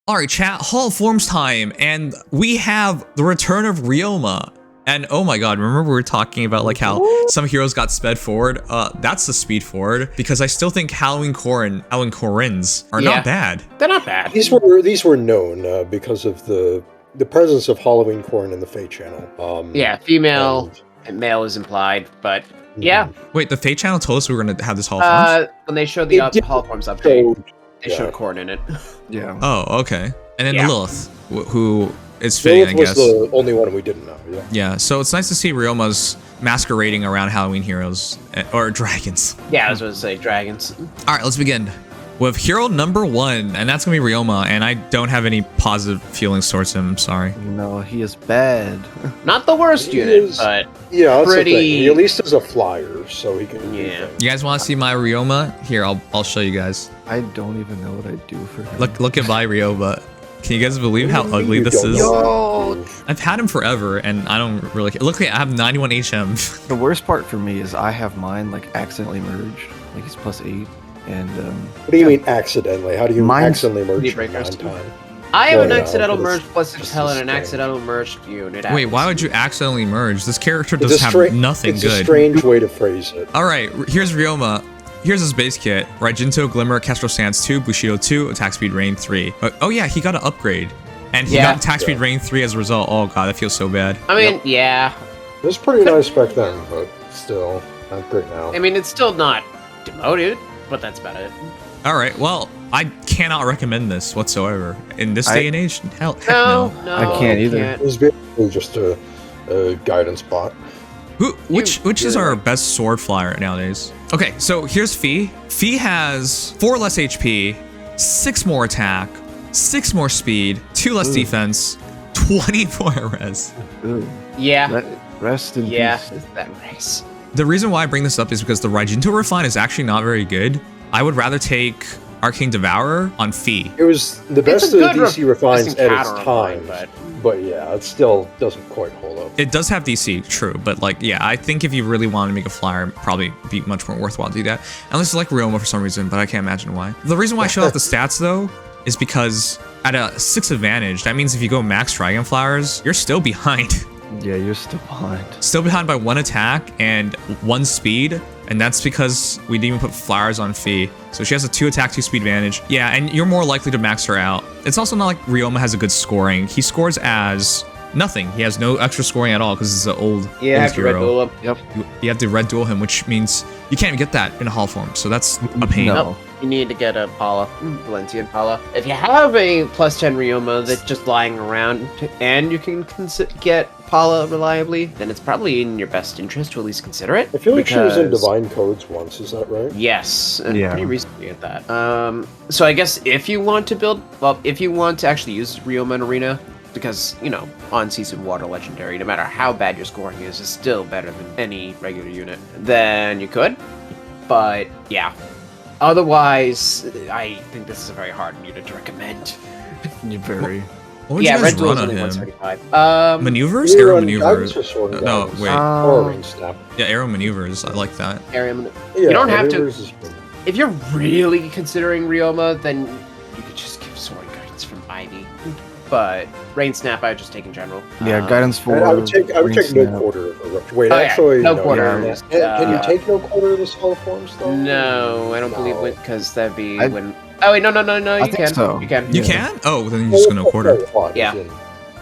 All right, chat, Hall of Forms time, and we have the return of Ryoma. And oh my god, remember we were talking about like how some heroes got sped forward? That's the speed forward, because I still think Halloween Corrins are not bad. They're not bad. These were known because of the presence of Halloween Corrin in the Fate channel. Yeah, female and male is implied, but yeah. Wait, the Fate channel told us we were gonna have this Hall of Forms? When they showed the Hall of Forms update, they showed Corrin in it. Yeah. Oh, okay. And then Lilith, who is fitting, Lilith I guess. was the only one we didn't know, Yeah, so it's nice to see Ryoma's masquerading around Halloween heroes, or dragons. Yeah, I was going to say dragons. All right, let's begin with hero number 1, and that's gonna be Ryoma, and I don't have any positive feelings towards him, sorry. No, he is bad. Not the worst unit, but yeah, that's pretty... the thing. He at least is a flyer, so he can do things. You guys want to see my Ryoma? Here, I'll show you guys. I don't even know what I do for him. Look at my Ryoma. Can you guys believe how ugly this is? Yo! I've had him forever, and I don't really care. Look, I have 91 HM. The worst part for me is I have mine like accidentally merged. Like he's +8, and What do you mean accidentally? How do you accidentally merge from 9 times? I have an accidental merge plus Hell and an accidental merged unit. Wait, why would you accidentally merge? This character does have nothing good. It's a strange way to phrase it. All right, here's Ryoma. Here's his base kit: Raijinto, Glimmer, Kestrel Stance 2, Bushido 2, Attack Speed Rain 3. Oh yeah, he got an upgrade. And he got Attack Speed Rain 3 as a result. Oh god, that feels so bad. I mean, yeah. It was pretty nice back then, but still, not great now. I mean, it's still not demoted, but that's about it. Alright, well, I cannot recommend this whatsoever. In this day and age, heck no. No, I can't either. It was basically just a guidance bot. Which is our best sword flyer nowadays? Okay, so here's Fee. Fee has 4 less HP, 6 more attack, 6 more speed, 2 less defense, 24 res. Ooh. Yeah. Rest in peace. Yeah, it's that race. The reason why I bring this up is because the Raijinto Refine is actually not very good. I would rather take Arcane Devourer on Fee. It was the best of the DC refines at its refine, time, but yeah, it still doesn't quite hold up. It does have DC, true, but like, yeah, I think if you really want to make a flyer, probably be much more worthwhile to do that. Unless you like Ryoma for some reason, but I can't imagine why. The reason why I showed off the stats though is because at a 6 advantage, that means if you go max Dragon Flowers, you're still behind. Yeah, you're still behind. Still behind by 1 attack and 1 speed, and that's because we didn't even put flowers on Fee. So she has a 2 attack, 2 speed advantage. Yeah, and you're more likely to max her out. It's also not like Ryoma has a good scoring. He scores as nothing. He has no extra scoring at all because it's an old you have to red duel him. Yep. You have to red duel him, which means you can't even get that in a Hall form. So that's a pain. No. You need to get a Paula, Valencian Paula. If you have a +10 Ryoma that's just lying around and you can get Paula reliably, then it's probably in your best interest to at least consider it. I feel like she was in Divine Codes once, is that right? Yes, pretty recently at that. So I guess if you want to if you want to actually use Ryoma in Arena, because, you know, on-season Water Legendary, no matter how bad your scoring is still better than any regular unit, then you could. But, yeah. Otherwise, I think this is a very hard unit to recommend. You're very... What would you guys Red Duel's run on only him? 135. Maneuvers? Arrow maneuvers. No, wait. Or range snap. Yeah, arrow maneuvers. I like that. You don't have to... If you're really considering Ryoma, then you could just give Soaring Guidance from Ivy. But Rain Snap, I would just take in general. Yeah, Guidance for... I would take no quarter. Wait, actually, no quarter. Can you take no quarter of this Hall of Forms, though? No, I don't believe it, because that'd be when... Oh, wait, no, you can. So. You can. You can? Oh, then you just go no quarter. Yeah.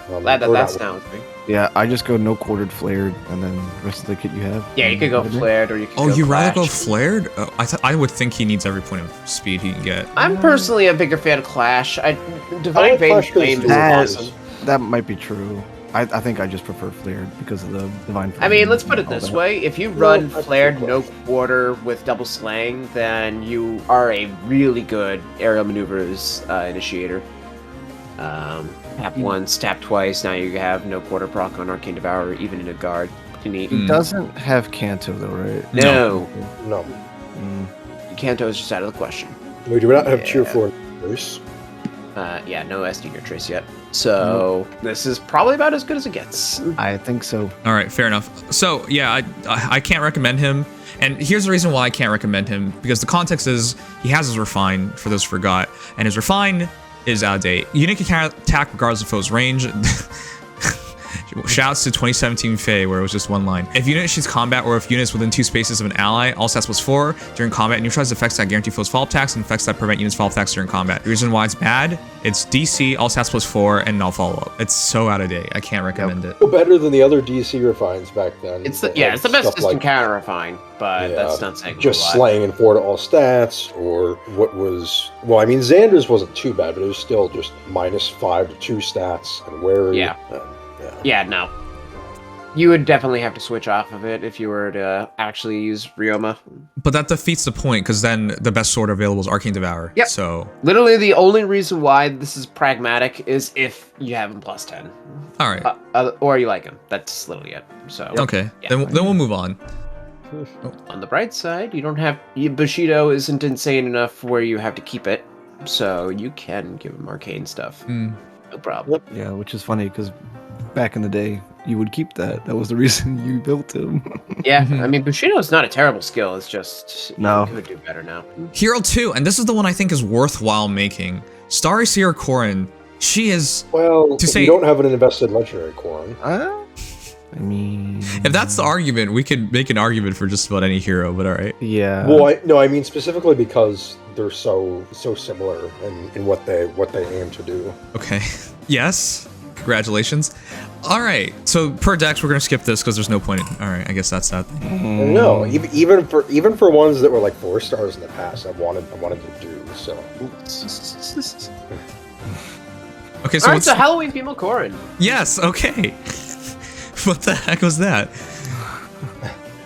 That's down with me. Yeah, I just go no quartered flared, and then the rest of the kit you have. Yeah, you could go flared, or you could go you rather go Clash. flared? Oh, I would think he needs every point of speed he can get. I'm personally a bigger fan of Clash. Divine Vein Flame is awesome. That might be true. I think I just prefer flared because of the Divine Flame. I mean, let's put it this way. If you run flared no quarter with double slaying, then you are a really good aerial maneuvers initiator. Tap once, tap twice, now you have no quarter proc on Arcane Devourer, even in a guard. Pretty neat. He doesn't have Kanto though, right? No. No. Kanto is just out of the question. We do not have Cheer for Trace. Yeah, no SD near Trace yet. So, this is probably about as good as it gets. I think so. All right, fair enough. So, yeah, I can't recommend him. And here's the reason why I can't recommend him. Because the context is he has his Refine, for those who forgot. And his Refine is out of date. Unit can counter attack regardless of foe's range. Shouts to 2017 Fae, where it was just one line. If unit she's combat or if units within 2 spaces of an ally, all stats +4 during combat, neutralize effects that guarantee foes follow-up attacks and effects that prevent units follow-up attacks during combat. The reason why it's bad, it's DC, all stats +4, and no follow-up. It's so out of date. I can't recommend it. Well, better than the other DC refines back then. It's the that had it's the best stuff distant like, counter refine, but that's not saying just a lot. slaying and 4 to all stats, or what was, well, I mean, Xander's wasn't too bad, but it was still just -5 to 2 stats and wary. Yeah. Yeah, no. You would definitely have to switch off of it if you were to actually use Ryoma. But that defeats the point, because then the best sword available is Arcane Devour. Yep. So, Literally, the only reason why this is pragmatic is if you have him +10. all right. Or you like him. That's literally it. So Okay, yeah. then we'll move on. On the bright side, you don't have... Bushido isn't insane enough where you have to keep it. So you can give him arcane stuff. No problem. Yeah, which is funny because back in the day, you would keep that. That was the reason you built him. Yeah, I mean, Bushido is not a terrible skill. It's just... No. You could do better now. Hero 2, and this is the one I think is worthwhile making. Starry Seer Corrin. She is... Well, To if say- you don't have an invested legendary Corrin. I mean, If that's the argument, we could make an argument for just about any hero, but all right. yeah. Well, I mean specifically because they're so similar in what they aim to do. Okay. Yes. Congratulations. All right. So per dex, we're gonna skip this because there's no point. All right. I guess that's that. No, even for ones that were like 4 stars in the past, I wanted to do so. Okay. So Alright, what's... so Halloween female Corrin. Yes. Okay. What the heck was that?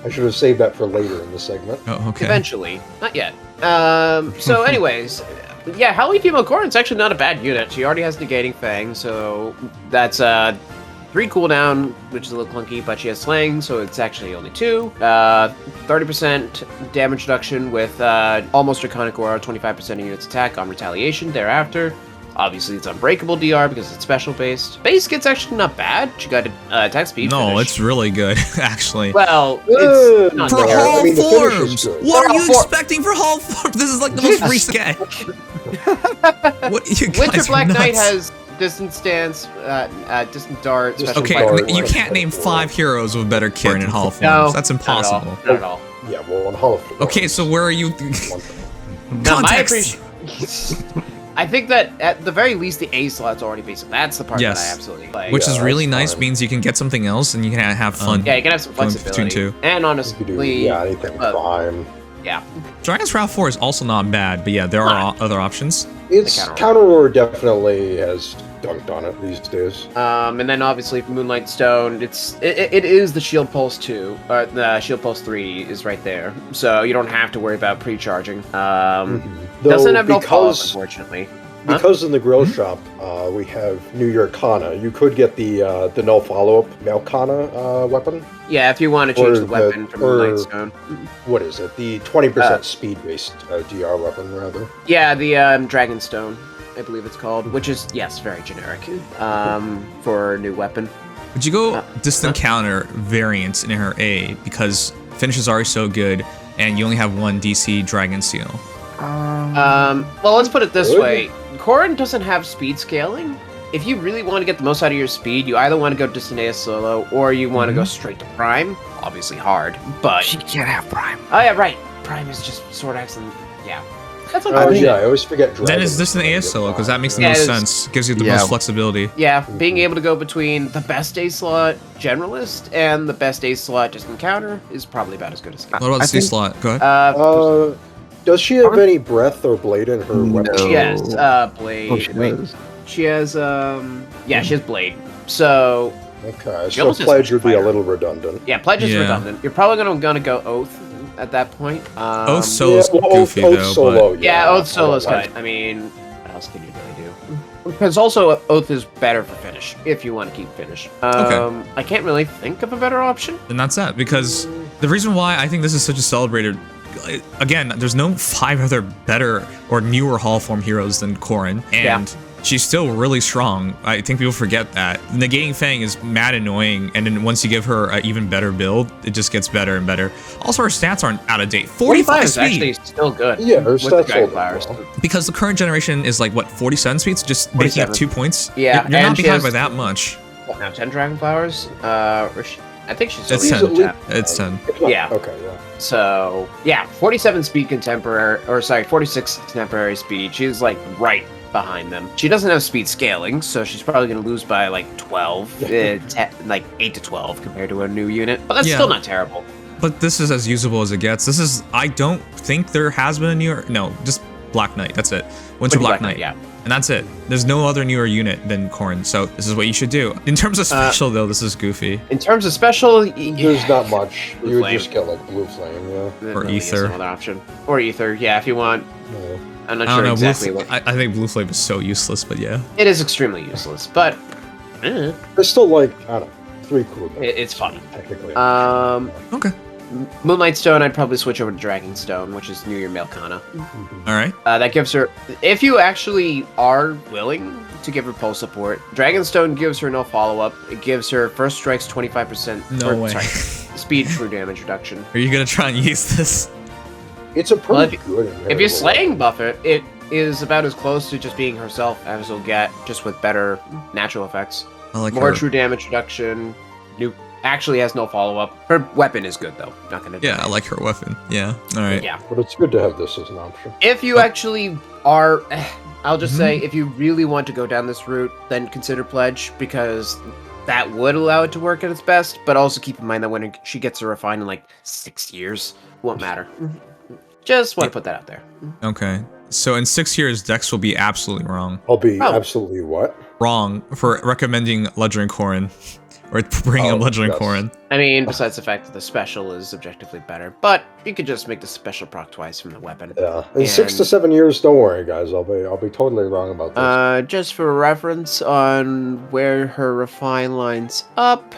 I should have saved that for later in the segment. Oh, okay. Eventually. Not yet. So anyways, yeah, Halloween female Corrin's actually not a bad unit. She already has negating Fang, so that's 3 cooldown, which is a little clunky, but she has slaying, so it's actually only 2. 30% damage reduction with almost Draconic Aura, 25% of units attack on retaliation thereafter. Obviously, it's unbreakable DR because it's special based. Base kit's actually not bad. She got attack speed. No, finish. it's really good, actually. Well, it's not For Yeah, terrible. Hall I mean, the finish is forms! good. What For are all you four- expecting for Hall forms? This is like the most risque. What you guys Winter are Black Knight nuts. has distant stance, distant dart, Just special Okay, Sorry, you what? can't name 5 heroes with better kit in Hall forms. No, That's not at all, impossible. Not at all. Yeah, well, on Hall of Fame. Okay, so where are you? Now, my Context. appreciation. I think that at the very least the A slot's already basic. That's the part Yes. that I absolutely like. Which Yeah, is really that's nice. fine. Means you can get something else and you can have fun. yeah, you can have some Going flexibility. between two. And You could do honestly, anything prime. yeah. Dragon's Route 4 is also not bad, but yeah, there are other options. It's counter counter roar definitely has dunked on it these days. And then obviously Moonlight Stone, it is the Shield Pulse 2, or the Shield Pulse 3 is right there, so you don't have to worry about pre-charging. Doesn't have no follow-up, unfortunately. Because in the grill shop we have New York Kana, you could get the no follow-up Malkana weapon. Yeah, if you want to change Or the weapon from or- Moonlight Stone. What is it? The 20% speed-based DR weapon, rather. Yeah, the Dragon Stone, I believe it's called, which is, yes, very generic for a new weapon. Would you go distant counter variant in her A because finishes are so good and you only have 1 DC Dragon Seal? Well, let's put it this Good. way. Corrin doesn't have speed scaling. If you really want to get the most out of your speed, you either want to go distant AS solo or you want to go straight to Prime. Obviously hard, but... She can't have Prime. Oh yeah, right. Prime is just Sword Axe and... Yeah. That's Oh unfortunate. yeah, I always forget. Then Dragon it's distant is AS solo because that makes the Yeah, most it is. sense. Gives you the Yeah. most flexibility. Yeah, being able to go between the best A slot generalist and the best A slot just encounter is probably about as good as it gets. What about I the C think- slot? Go ahead. Does she have any breath or blade in her weapon? She has Blade. Oh, she does. She has yeah, she has Blade. So Okay, She so almost has Pledge would be a Fire. little redundant. yeah, Pledge is Yeah. redundant. You're probably gonna go Oath at that point. Oath Solo's well, goofy Oath though, solo, Yeah, Oath I Solo's don't like good. I mean, what else can you really do? Because also Oath is better for finish if you want to keep finish. I can't really think of a better option. and that's that. Because the reason why I think this is such a celebrated, again, there's no 5 other better or newer Hall form heroes than Corrin, and she's still really strong. I think people forget that. Negating Fang is mad annoying, and then once you give her an even better build, it just gets better and better. Also, her stats aren't out of date. 45 is speed. actually still good. Yeah, her with the stats Dragon hold Flowers. well. Because the current generation is like, what, 47 speeds? Just making up 47. 2 points? Yeah, You're not and she behind by has- that much. What now? 10 Dragon Flowers? I think she's It's only 10. at It's 10. Yeah. Okay, yeah. So yeah, 47 speed contemporary, or sorry, 46 contemporary speed. She's like right behind them. She doesn't have speed scaling, so she's probably going to lose by like 12, like 8 to 12 compared to a new unit. But that's Yeah. still not terrible. But this is as usable as it gets. This is, I don't think there has been a newer, no, just Black Knight, that's it. Winter Black Knight. Yeah. And that's it. There's no other newer unit than Corrin, so this is what you should do. In terms of special, though, this is goofy. In terms of special, There's not much. Blue You would Flame. just get like Blue Flame, yeah. Or really is Ether. Another option. Or Ether, yeah, if you want. No. I'm not I don't sure know, exactly Blue, what. I think Blue Flame is so useless, but yeah. It is extremely useless, but There's still like, I don't know, 3 cool guys, it's fun. technically. Okay. Moonlight Stone, I'd probably switch over to Dragon Stone, which is New Year Melkana. All right. That gives her, if you actually are willing to give her pulse support, Dragonstone gives her no follow-up. It gives her first strikes 25%. No way. Sorry, speed true damage reduction. Are you gonna try and use this? It's a pretty Well, good If you're inheritable slaying buff it, it is about as close to just being herself as you'll get, just with better natural effects. I like More her. true damage reduction. New actually has no follow-up. Her weapon is good though. Not gonna. Yeah, I like her weapon. Yeah. All right. Yeah. But it's good to have this as an option. If you actually are, I'll just Mhm. say, if you really want to go down this route, then consider Pledge, because that would allow it to work at its best, but also keep in mind that when she gets to refine in like 6 years, won't matter. Just want to put that out there. Okay. So in 6 years, Dex will be absolutely wrong. I'll be Oh. absolutely what? Wrong for recommending Ledger Corrin. Or bringing up Ledger yes. Corrin. I mean, besides the fact that the special is objectively better, but you could just make the special proc twice from the weapon. Yeah. In 6 to 7 years, don't worry, guys. I'll be totally wrong about this. Just for reference on where her refine lines up,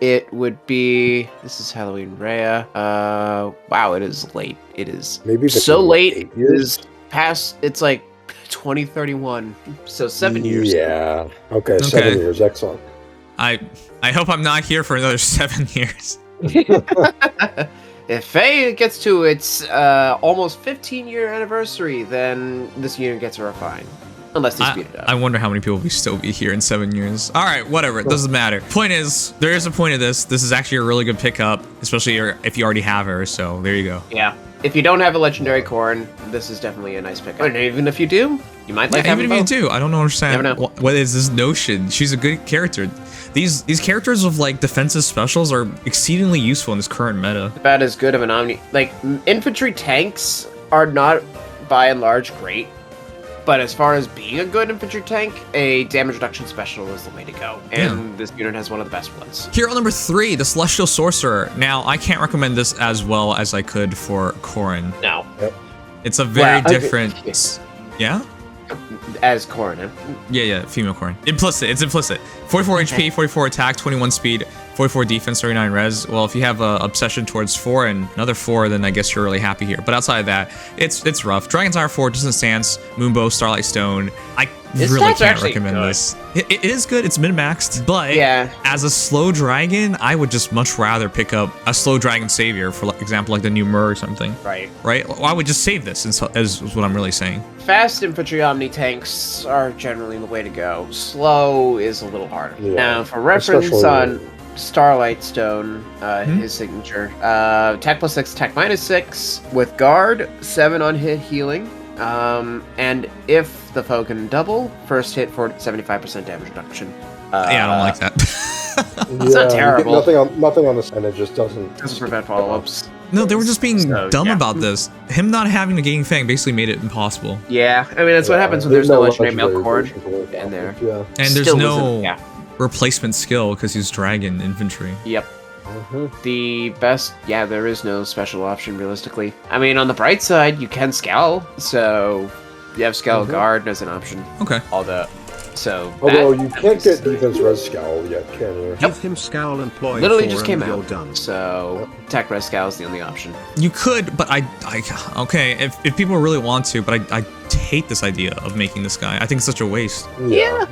it would be, this is Halloween Rhea. Wow, it is late. It is Maybe so between, late. 8 It years? is past, it's like 2031. So 7 years. Yeah. Okay, Okay. 7 years. Excellent. I hope I'm not here for another 7 years. If Faye gets to its almost 15-year anniversary, then this unit gets a refine. Unless they speed it up. I wonder how many people will still be here in 7 years. All right, whatever. It doesn't matter. Point is, there is a point of this. This is actually a really good pickup, especially if you already have her. So there you go. Yeah. If you don't have a legendary Corrin, this is definitely a nice pickup. And even if you do, you might like Yeah, even having if you both. do, I don't understand. Never know. What is this notion? She's a good character. These characters with like defensive specials are exceedingly useful in this current meta. About as good of an omni. Like, infantry tanks are not, by and large, great. But as far as being a good infantry tank, a damage reduction special is the way to go. And this unit has one of the best ones. Hero number 3, the Celestial Sorcerer. Now, I can't recommend this as well as I could for Corrin. No. It's a very Well, okay. different... Yeah? As Corrin. Yeah, female Corrin. Implicit, it's implicit. 44 HP, 44 attack, 21 speed, 44 defense, 39 res. Well, if you have a obsession towards 4 and another 4, then I guess you're really happy here. But outside of that, it's rough. Dragon's Ire 4, Distant Stance, Moonbow, Starlight Stone. I His really stats are can't actually recommend good. this. It is good, it's min-maxed, but Yeah. as a slow dragon, I would just much rather pick up a slow dragon savior, for example, like the new Mur or something. Right. Right? Well, I would just save this, is what I'm really saying. Fast infantry omni tanks are generally the way to go. Slow is a little harder. Yeah. Now, for reference Especially- on Starlight Stone, his signature, attack +6, attack -6 with guard, 7 on hit healing. And if the foe can double, first hit for 75% damage reduction. Yeah, I don't like that. It's not terrible. Nothing on this, and it just doesn't. Doesn't prevent follow-ups. No, they were just being So, dumb yeah. about this. Him not having the Gating Fang basically made it impossible. Yeah, I mean that's what happens when there's no legendary male cord in there. Yeah. And there's Still no isn't- yeah. replacement skill because he's dragon infantry. Yep. Mhm. The best, yeah, there is no special option realistically. I mean, on the bright side, you can scowl, so you have scowl guard as an option. Okay. Although, so Although that- you can't get defense res scowl yet, can you? Yep. Give him scowl and ploy literally for just him came and you're out. done. So Attack Red Scowl is the only option. You could, but okay, if people really want to, but I hate this idea of making this guy. I think it's such a waste. Yeah.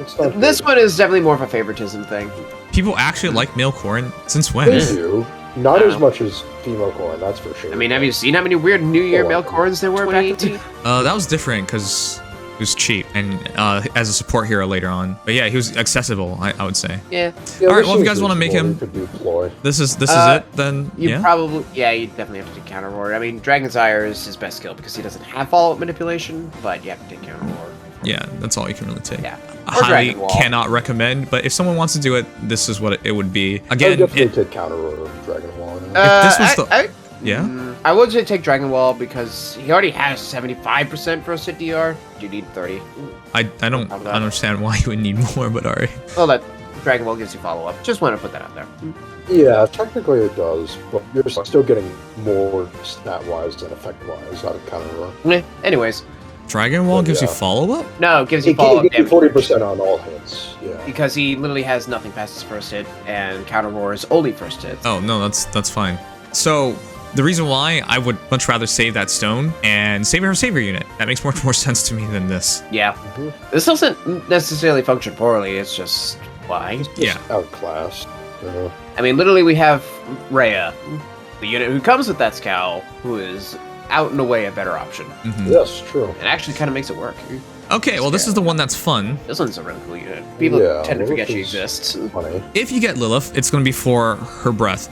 It's not This good. one is definitely more of a favoritism thing. People actually like male Corrin. Since when? They do. Not as Wow. much as female Corrin, that's for sure. I mean, have you seen how many weird New Year Oh, male Corrins there were back in 2018? That was different because he was cheap and as a support hero later on. But yeah, he was accessible. I would say. Yeah. Yeah, All right, this well, if you seems guys wanna make reasonable. him- We could do Ploy. This is it then. You Yeah. probably, you definitely have to take Counter Roar. I mean, Dragon's Ire is his best skill because he doesn't have follow-up manipulation, but you have to take Counter Roar. Yeah, that's all you can really take. Yeah. I Or highly Dragon Wall. cannot recommend, but if someone wants to do it, this is what it would be. I would Again, definitely it, take Counter Roar and Dragon Wall. this was the- yeah. I would say take Dragon Wall because he already has 75% first hit DR. You need 30. I don't How about that? understand why you would need more, but alright. Well, that Dragon Ball gives you follow-up. Just want to put that out there. Yeah, technically it does, but you're still getting more stat-wise and effect-wise out of Counter Roar. Anyways, Dragon Wall gives you Yeah. follow-up? no, it gives you It follow-up gives you damage. 40% on all hits. Yeah. Because he literally has nothing past his first hit, and Counter Roar is only first hit. Oh, no, that's fine. So, the reason why I would much rather save that stone and save her Savior unit. That makes much more sense to me than this. Yeah. This doesn't necessarily function poorly, it's just why. Yeah. Outclassed. I mean, literally, we have Rhea, the unit who comes with that scowl, who is out and away a better option. Mhm. Yes, true. It actually kind of makes it work. Okay, well, this is the one that's fun. This one's a really cool unit. People Yeah, tend to forget she Lilith is exists. Funny. If you get Lilith, it's going to be for her breath.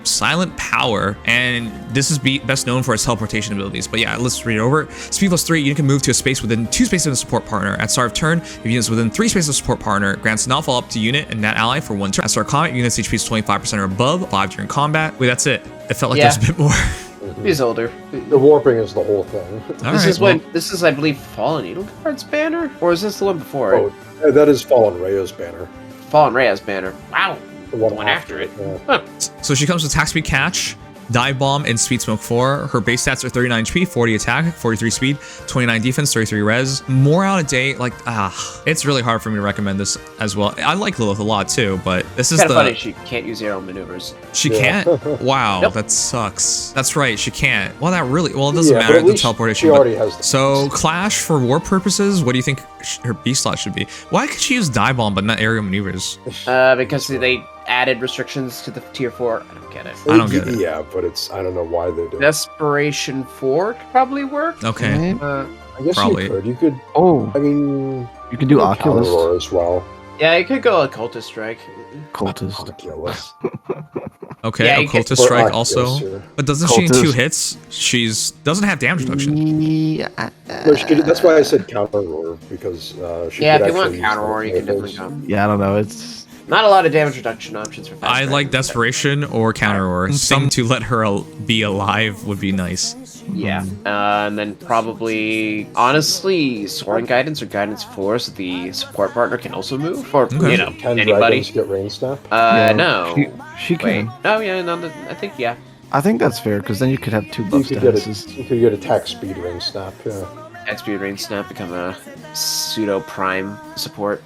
Silent power, and this is best known for its teleportation abilities. But yeah, let's read it over. Speed +3, you can move to a space within 2 spaces of a support partner. At start of turn, if units within 3 spaces of a support partner, grants non follow up to unit and that ally for 1 turn. At start of combat, units HP is 25% or above, 5 during combat. Wait, that's it. It felt like Yeah. there's a bit more. He's older. The warping is the whole thing. This is, I believe, Fallen Edelgard's banner? Or is this the one before it? Oh, that is Fallen Rhea's banner. Fallen Rhea's banner. Wow. The one, The one after it. Yeah. Huh. So she comes with attack speed catch, dive bomb, and speed smoke 4. Her base stats are 39 HP, 40 attack, 43 speed, 29 defense, 33 res. More out of date. Like, it's really hard for me to recommend this as well. I like Lilith a lot too, but this is Kind of the funny she can't use aerial maneuvers. she Yeah. can't. Wow, Nope. that sucks. That's right, she can't. Well, it doesn't Yeah, but matter at the least teleportation. She but- already has the so Clash for war purposes, what do you think her B slot should be? Why could she use dive bomb but not aerial maneuvers? Because they added restrictions to the tier 4. I don't get it. I don't get it. Yeah, but I don't know why they do it. Desperation 4 could probably work. Okay. Uh, I guess probably. you could. Oh, I mean, you can do Counter Oculus. Roar as well. yeah, you could go Occultist Strike. Cultist. Oculus. Okay, Yeah, you get- occultist Or strike Oculus, also. yeah. But doesn't she in 2 Cultist. hits? She's doesn't have damage reduction. Yeah, No, she could, that's why I said Counter Roar, because she Yeah, could if you want actually Counter use Roar, you can those. definitely go. yeah, I don't know. It's Not a lot of damage reduction options for fast I like dragons. desperation or counter or something to let her be alive would be nice. Yeah. And then probably, honestly, Soaring Guidance or Guidance Force, the support partner can also move. Or, Okay. you know, Can anybody. dragons get rain snap? yeah, No. She Wait. can. Oh, yeah, no, I think, yeah. I think that's fair because then you could have 2 You buff could get statuses. you could get attack speed rain snap. Yeah. XP Rain Snap become a pseudo prime support.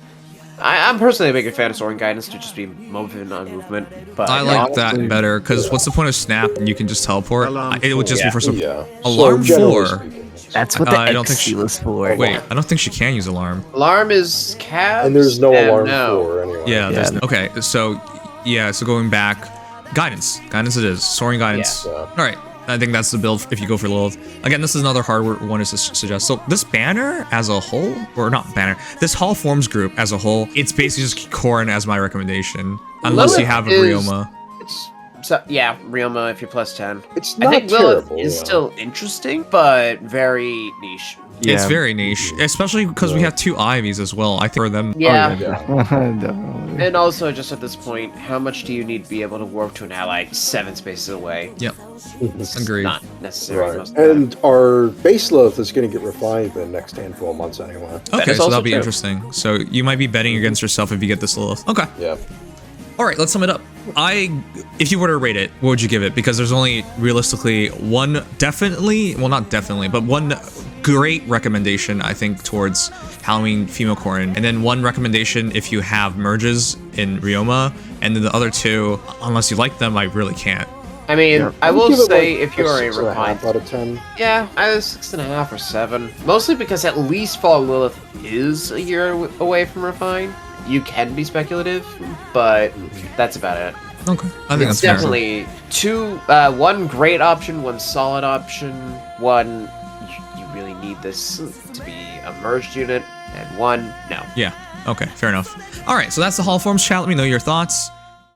I'm personally a bigger fan of Soaring Guidance to just be movement on movement, but I like honestly, that better because what's the point of snap and you can just teleport? It would just be for some. Yeah. Alarm generally 4. speaking, That's what the I don't think she- XC was for. Wait, I don't think she can use alarm. Alarm is Cavs. and there's no alarm no. 4 anyway. Yeah. Yeah. Okay. So going back, guidance. Guidance it is. Soaring guidance. Yeah. All right. I think that's the build if you go for Lilith. Again, this is another hard one to suggest. So this banner as a whole, or not banner, this Hall Forms group as a whole, it's basically just Corrin as my recommendation. Unless you Lilith have a is- Ryoma. So, yeah, Ryoma if you're plus 10. It's I not think Lilith terrible. is yeah. still interesting, but very niche. It's very niche, especially because we have 2 Ivies as well. I think for them. Yeah. Definitely. And also, just at this point, how much do you need to be able to warp to an ally 7 spaces away? Yep. It's Agreed. not necessary. Right. Most of the time. And our base Lilith is going to get refined in the next handful of months anyway. Okay, is so also that'll be true. interesting. So you might be betting against yourself if you get this Lilith. Okay. Yeah. All right, let's sum it up. If you were to rate it, what would you give it? Because there's only realistically one not definitely, but one great recommendation, I think, towards Halloween female Corrin. And then one recommendation if you have merges in Ryoma. And then the other 2, unless you like them, I really can't I mean, Yeah. I will give it, say like, if you are a 6.5 refined, out of 10. yeah, I was 6.5 or 7. Mostly because at least Fall Lilith is a year away from refined. You can be speculative, but that's about it. Okay, I think It's that's fair. definitely one great option, one solid option, one you really need this to be a merged unit, and one no. Yeah. Okay, fair enough. All right, so that's the Hall Forms chat. Let me know your thoughts.